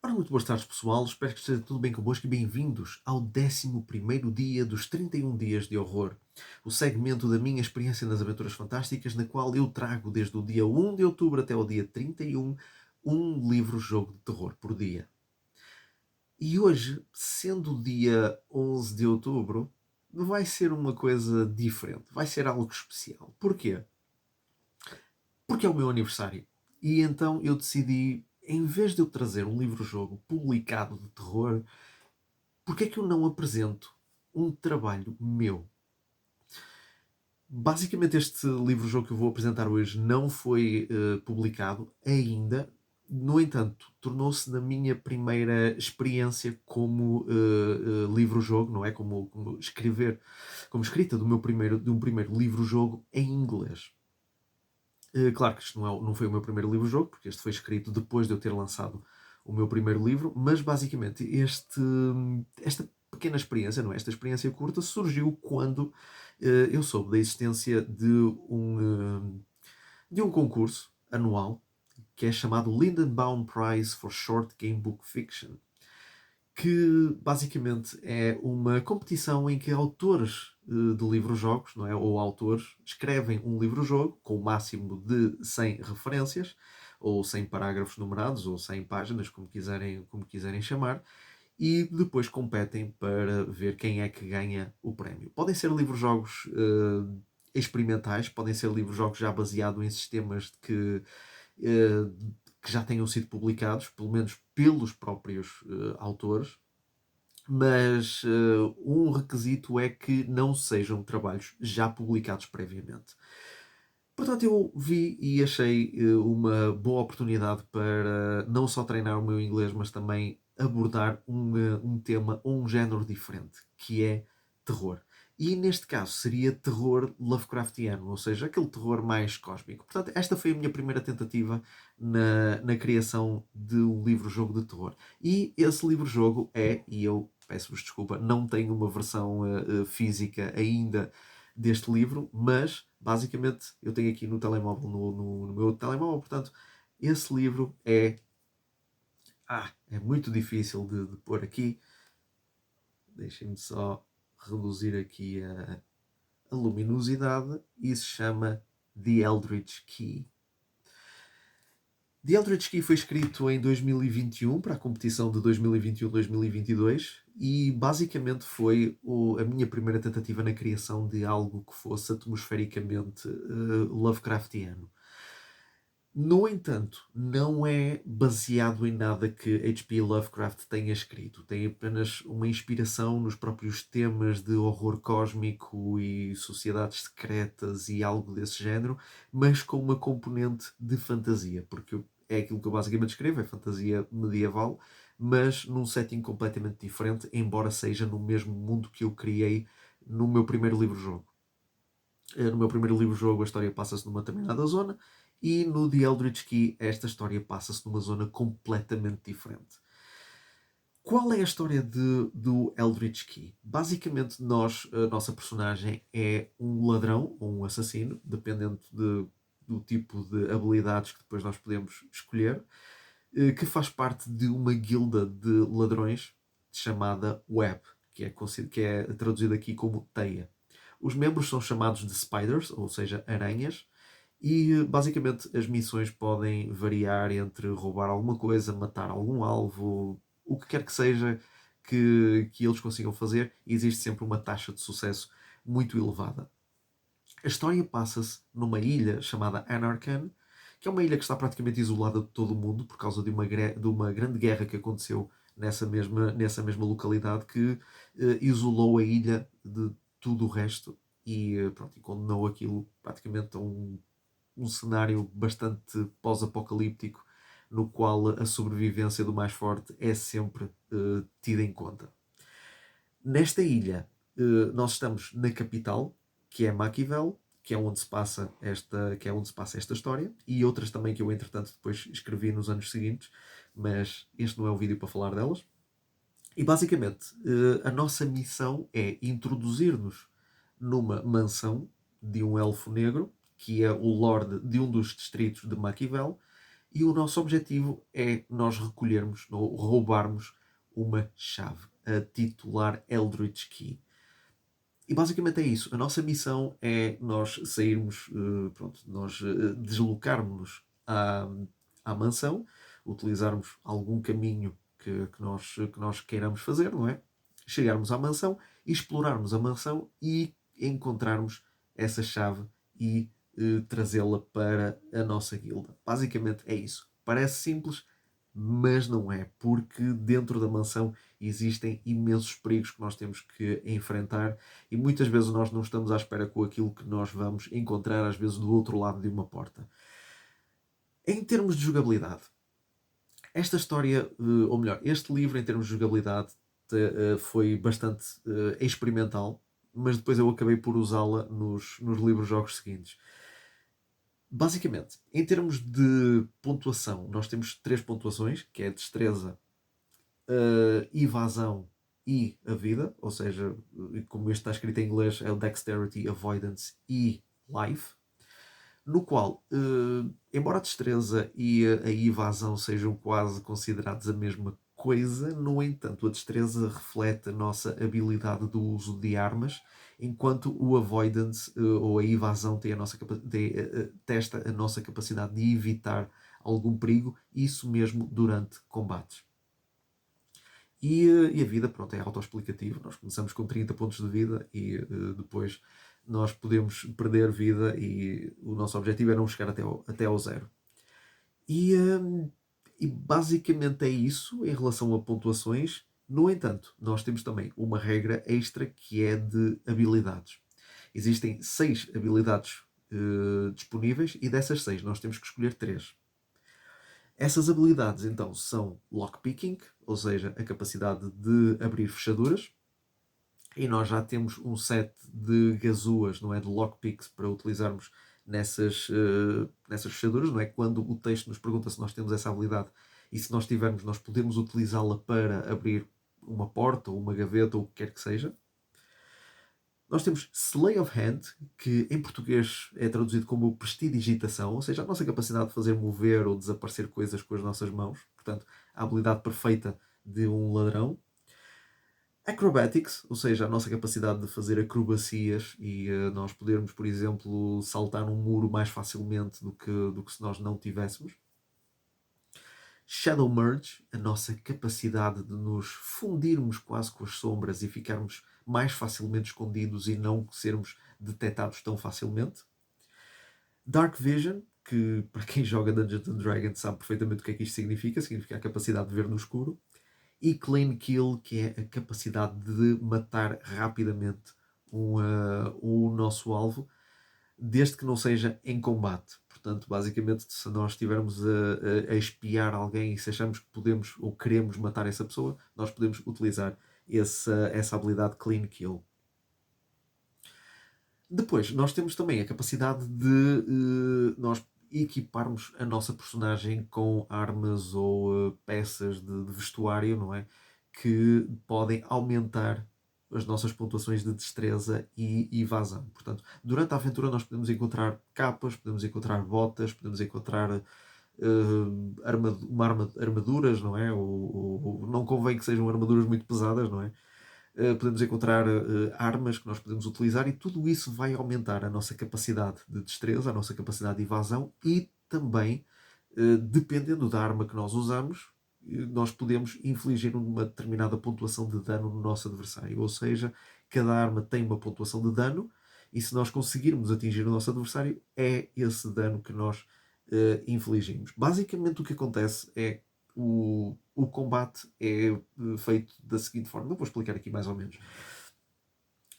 Ora, muito boas tardes, pessoal. Espero que esteja tudo bem convosco e bem-vindos ao 11º dia dos 31 dias de horror, o segmento da minha experiência nas Aventuras Fantásticas, na qual eu trago desde o dia 1 de outubro até o dia 31 um livro-jogo de terror por dia. E hoje, sendo o dia 11 de outubro, vai ser uma coisa diferente, vai ser algo especial. Porquê? Porque é o meu aniversário. E então eu decidi, em vez de eu trazer um livro-jogo publicado de terror, porque é que eu não apresento um trabalho meu? Basicamente, este livro-jogo que eu vou apresentar hoje não foi publicado ainda. No entanto, tornou-se na minha primeira experiência como livro-jogo, não é? Como escrever, como escrita de um primeiro livro-jogo em inglês. Claro que isto não foi o meu primeiro livro-jogo, porque este foi escrito depois de eu ter lançado o meu primeiro livro, mas basicamente esta pequena experiência, não é? Esta experiência curta surgiu quando eu soube da existência de um concurso anual que é chamado Lindenbaum Prize for Short Game Book Fiction, que basicamente é uma competição em que autores de livros-jogos, não é? Ou autores, escrevem um livro-jogo com o máximo de 100 referências, ou 100 parágrafos numerados, ou 100 páginas, como quiserem chamar, e depois competem para ver quem é que ganha o prémio. Podem ser livros-jogos experimentais, podem ser livros-jogos já baseados em sistemas eh, que já tenham sido publicados, pelo menos pelos próprios autores, mas um requisito é que não sejam trabalhos já publicados previamente. Portanto, eu vi e achei uma boa oportunidade para não só treinar o meu inglês, mas também abordar um tema ou um género diferente, que é terror. E neste caso seria terror Lovecraftiano, ou seja, aquele terror mais cósmico. Portanto, esta foi a minha primeira tentativa na criação de um livro-jogo de terror. E esse livro-jogo é, e eu peço-vos desculpa, não tenho uma versão física ainda deste livro, mas basicamente eu tenho aqui no telemóvel, no meu telemóvel, portanto, esse livro é muito difícil de pôr aqui. Deixem-me só reduzir aqui a luminosidade e se chama The Eldritch Key. The Eldritch Key foi escrito em 2021 para a competição de 2021-2022 e basicamente foi a minha primeira tentativa na criação de algo que fosse atmosfericamente Lovecraftiano. No entanto, não é baseado em nada que H.P. Lovecraft tenha escrito. Tem apenas uma inspiração nos próprios temas de horror cósmico e sociedades secretas e algo desse género, mas com uma componente de fantasia, porque é aquilo que eu basicamente escrevo, é fantasia medieval, mas num setting completamente diferente, embora seja no mesmo mundo que eu criei no meu primeiro livro-jogo. No meu primeiro livro-jogo a história passa-se numa determinada zona e no The Eldritch Key esta história passa-se numa zona completamente diferente. Qual é a história do Eldritch Key? Basicamente, a nossa personagem é um ladrão ou um assassino, dependendo do tipo de habilidades que depois nós podemos escolher, que faz parte de uma guilda de ladrões chamada Web, que é traduzida aqui como teia. Os membros são chamados de Spiders, ou seja, aranhas, e basicamente as missões podem variar entre roubar alguma coisa, matar algum alvo, o que quer que seja que eles consigam fazer, e existe sempre uma taxa de sucesso muito elevada. A história passa-se numa ilha chamada Anarchan, que é uma ilha que está praticamente isolada de todo o mundo por causa de uma grande guerra que aconteceu nessa mesma localidade que isolou a ilha de tudo o resto e, pronto, e condenou aquilo praticamente a um cenário bastante pós-apocalíptico no qual a sobrevivência do mais forte é sempre tida em conta. Nesta ilha, nós estamos na capital, que é Maquivel, que é onde se passa esta história, e outras também que eu, entretanto, depois escrevi nos anos seguintes, mas este não é o vídeo para falar delas. E basicamente, a nossa missão é introduzir-nos numa mansão de um elfo negro, que é o Lorde de um dos distritos de Maquivel, E o nosso objetivo é nós recolhermos, ou roubarmos uma chave, a titular Eldritch Key. E basicamente é isso. A nossa missão é nós sairmos, pronto, nós deslocarmos-nos à mansão, utilizarmos algum caminho que nós queiramos fazer, não é? Chegarmos à mansão, explorarmos a mansão e encontrarmos essa chave e trazê-la para a nossa guilda. Basicamente é isso. Parece simples, mas não é, porque dentro da mansão existem imensos perigos que nós temos que enfrentar e muitas vezes nós não estamos à espera com aquilo que nós vamos encontrar, às vezes, do outro lado de uma porta. Em termos de jogabilidade, esta história, ou melhor, este livro, em termos de jogabilidade, foi bastante experimental, mas depois eu acabei por usá-la nos livros-jogos seguintes. Basicamente, em termos de pontuação, nós temos 3 pontuações, que é a destreza, evasão e a vida, ou seja, como este está escrito em inglês, é o Dexterity, Avoidance e Life, no qual, embora a destreza e a evasão sejam quase considerados a mesma coisa, no entanto, a destreza reflete a nossa habilidade do uso de armas, enquanto o avoidance ou a evasão tem a nossa testa a nossa capacidade de evitar algum perigo, isso mesmo durante combates. E a vida, pronto, é autoexplicativo. Nós começamos com 30 pontos de vida e depois nós podemos perder vida e o nosso objetivo é não chegar até ao zero. E basicamente é isso em relação a pontuações. No entanto, nós temos também uma regra extra que é de habilidades. Existem 6 habilidades disponíveis e dessas 6 nós temos que escolher 3. Essas habilidades então são lockpicking, ou seja, a capacidade de abrir fechaduras. E nós já temos um set de gazuas, não é, de lockpicks para utilizarmos nessas fechaduras, não é? Quando o texto nos pergunta se nós temos essa habilidade e se nós tivermos, nós podemos utilizá-la para abrir uma porta ou uma gaveta ou o que quer que seja. Nós temos Slay of Hand, que em português é traduzido como prestidigitação, ou seja, a nossa capacidade de fazer mover ou desaparecer coisas com as nossas mãos. Portanto, a habilidade perfeita de um ladrão. Acrobatics, ou seja, a nossa capacidade de fazer acrobacias e nós podermos, por exemplo, saltar um muro mais facilmente do que se nós não tivéssemos. Shadow Merge, a nossa capacidade de nos fundirmos quase com as sombras e ficarmos mais facilmente escondidos e não sermos detectados tão facilmente. Dark Vision, que para quem joga Dungeons and Dragons sabe perfeitamente o que é que isto significa. Significa a capacidade de ver no escuro. E Clean Kill, que é a capacidade de matar rapidamente o nosso alvo, desde que não seja em combate. Portanto, basicamente, se nós estivermos a espiar alguém e se achamos que podemos ou queremos matar essa pessoa, nós podemos utilizar essa habilidade Clean Kill. Depois, nós temos também a capacidade de nós equiparmos a nossa personagem com armas ou peças de vestuário, não é? Que podem aumentar as nossas pontuações de destreza e evasão. Portanto, durante a aventura nós podemos encontrar capas, podemos encontrar botas, podemos encontrar armaduras, não é? Não convém que sejam armaduras muito pesadas, não é? Podemos encontrar armas que nós podemos utilizar e tudo isso vai aumentar a nossa capacidade de destreza, a nossa capacidade de evasão e também, dependendo da arma que nós usamos, nós podemos infligir uma determinada pontuação de dano no nosso adversário. Ou seja, cada arma tem uma pontuação de dano e se nós conseguirmos atingir o nosso adversário, é esse dano que nós infligimos. Basicamente o que acontece é o combate é feito da seguinte forma. Eu vou explicar aqui mais ou menos.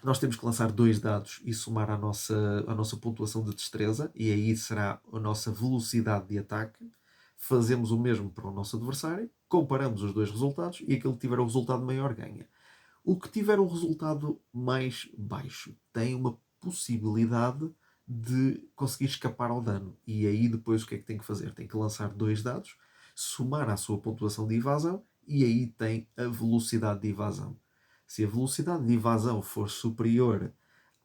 Nós temos que lançar 2 dados e somar a nossa pontuação de destreza, e aí será a nossa velocidade de ataque. Fazemos o mesmo para o nosso adversário, comparamos os 2 resultados e aquele que tiver o resultado maior ganha. O que tiver o resultado mais baixo tem uma possibilidade de conseguir escapar ao dano. E aí depois o que é que tem que fazer? Tem que lançar 2 dados, somar a sua pontuação de evasão e aí tem a velocidade de evasão. Se a velocidade de evasão for superior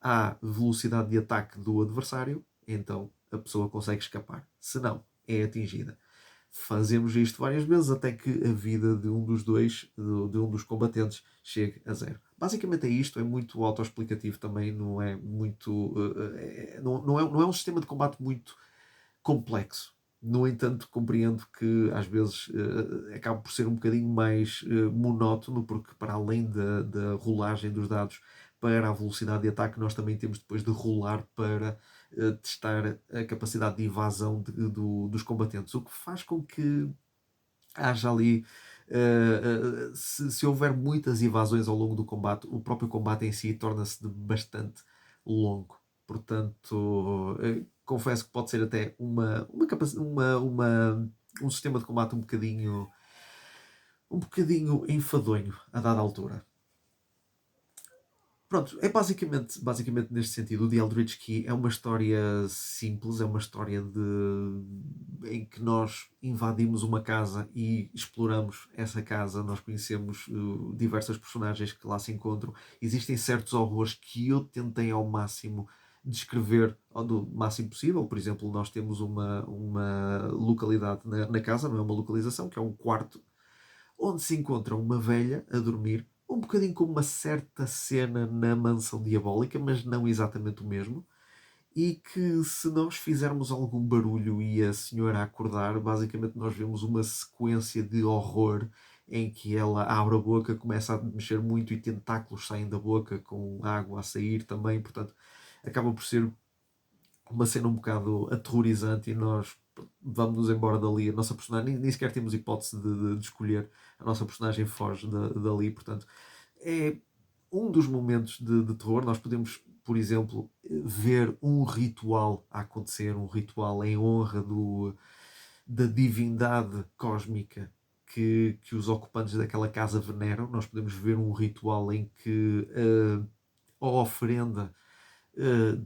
à velocidade de ataque do adversário, então a pessoa consegue escapar. Se não, é atingida. fazemos isto várias vezes até que a vida de um dos dois, de um dos combatentes, chegue a zero. Basicamente é isto, é muito autoexplicativo também, não é muito. Não é um sistema de combate muito complexo. No entanto, compreendo que às vezes acaba por ser um bocadinho mais monótono, porque para além da rolagem dos dados para a velocidade de ataque, nós também temos depois de rolar para testar a capacidade de evasão dos combatentes, o que faz com que haja ali. Se houver muitas evasões ao longo do combate, o próprio combate em si torna-se de bastante longo. Portanto, confesso que pode ser até um sistema de combate um bocadinho enfadonho a dada altura. Pronto, é basicamente neste sentido. O The Eldritch Key é uma história simples, é uma história em que nós invadimos uma casa e exploramos essa casa. Nós conhecemos diversas personagens que lá se encontram. Existem certos horrores que eu tentei ao máximo descrever do máximo possível. Por exemplo, nós temos uma localidade na casa, não é uma localização, que é um quarto onde se encontra uma velha a dormir, um bocadinho como uma certa cena na Mansão Diabólica, mas não exatamente o mesmo, e que se nós fizermos algum barulho e a senhora acordar, basicamente nós vemos uma sequência de horror em que ela abre a boca, começa a mexer muito e tentáculos saem da boca com água a sair também, portanto acaba por ser uma cena um bocado aterrorizante e nós vamos nos embora dali. A nossa personagem, nem sequer temos hipótese de escolher, a nossa personagem foge dali, portanto, é um dos momentos de terror. Nós podemos, por exemplo, ver um ritual a acontecer, um ritual em honra da divindade cósmica que os ocupantes daquela casa veneram. Nós podemos ver um ritual em que a oferenda uh,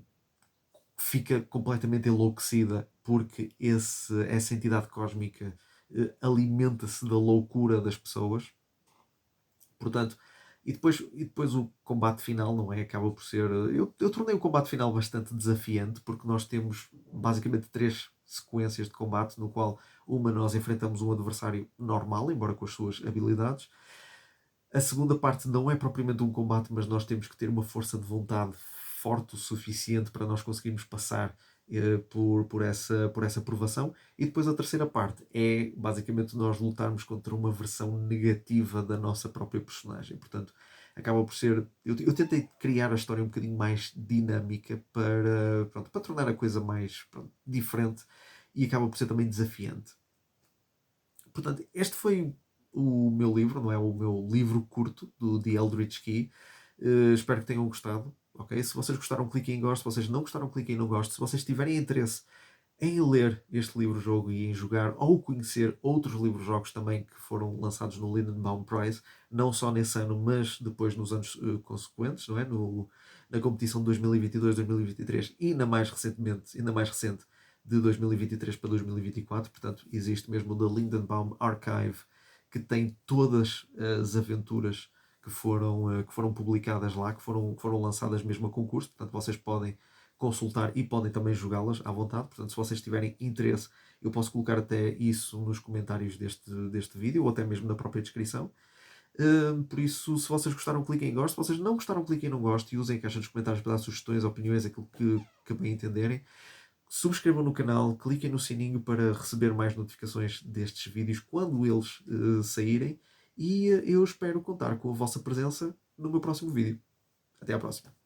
fica completamente enlouquecida porque essa entidade cósmica alimenta-se da loucura das pessoas. Portanto, e depois o combate final, não é? Acaba por ser. Eu tornei o combate final bastante desafiante porque nós temos basicamente três sequências de combate, no qual uma nós enfrentamos um adversário normal, embora com as suas habilidades. A segunda parte não é propriamente um combate, mas nós temos que ter uma força de vontade forte o suficiente para nós conseguirmos passar por essa provação. E depois a terceira parte é basicamente nós lutarmos contra uma versão negativa da nossa própria personagem. Portanto, acaba por ser. Eu tentei criar a história um bocadinho mais dinâmica para tornar a coisa mais diferente e acaba por ser também desafiante. Portanto, este foi o meu livro, não é? O meu livro curto do The Eldritch Key. Espero que tenham gostado. Ok? Se vocês gostaram, cliquem em gosto. Se vocês não gostaram, cliquem em não gosto. Se vocês tiverem interesse em ler este livro-jogo e em jogar ou conhecer outros livros-jogos também que foram lançados no Lindenbaum Prize, não só nesse ano, mas depois nos anos consequentes, não é? Na competição de 2022-2023 e ainda mais recente, de 2023 para 2024. Portanto, existe mesmo o The Lindenbaum Archive, que tem todas as aventuras que foram publicadas lá, que foram lançadas mesmo a concurso. Portanto, vocês podem consultar e podem também jogá-las à vontade. Portanto, se vocês tiverem interesse, eu posso colocar até isso nos comentários deste vídeo ou até mesmo na própria descrição. Por isso, se vocês gostaram, cliquem em gosto. Se vocês não gostaram, cliquem em não gosto e usem a caixa dos comentários para dar sugestões, opiniões, aquilo que bem entenderem. Subscrevam no canal, cliquem no sininho para receber mais notificações destes vídeos quando eles saírem. E eu espero contar com a vossa presença no meu próximo vídeo. Até à próxima.